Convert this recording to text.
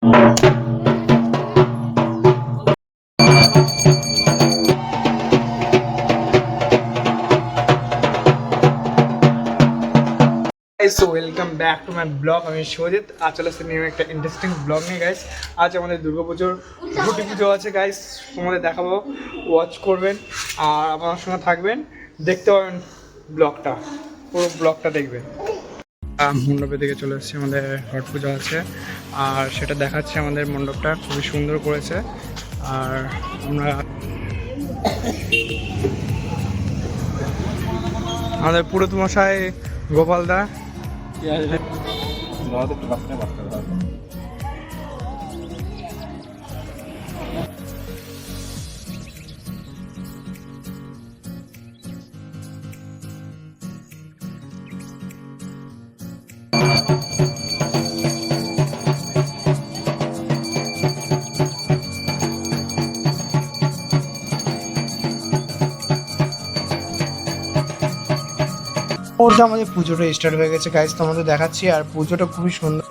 So welcome back to my blog. আমি সৌজিত, আজ চলে আসছে নিউ একটা ইন্টারেস্টিং ব্লগ নিয়ে গাইস। আজ আমাদের দুর্গাপুজোর ঘুটি পুজো আছে গাইস, তোমাদের দেখাবো, ওয়াচ করবেন আর আমার সঙ্গে থাকবেন, দেখতে পাবেন ব্লগটা, পুরো ব্লগটা দেখবেন। মণ্ডপের দিকে চলে এসেছি, আমাদের ঘট পুজো আছে আর সেটা দেখাচ্ছে। আমাদের মণ্ডপটা খুবই সুন্দর করেছে আর আমরা আমাদের পুরোহিত মশাই গোপাল দা আমাদের পুজোটা স্টার্ট হয়ে গেছে গাইস, তোমাদের দেখাচ্ছি। আর পুজোটা খুবই সুন্দর।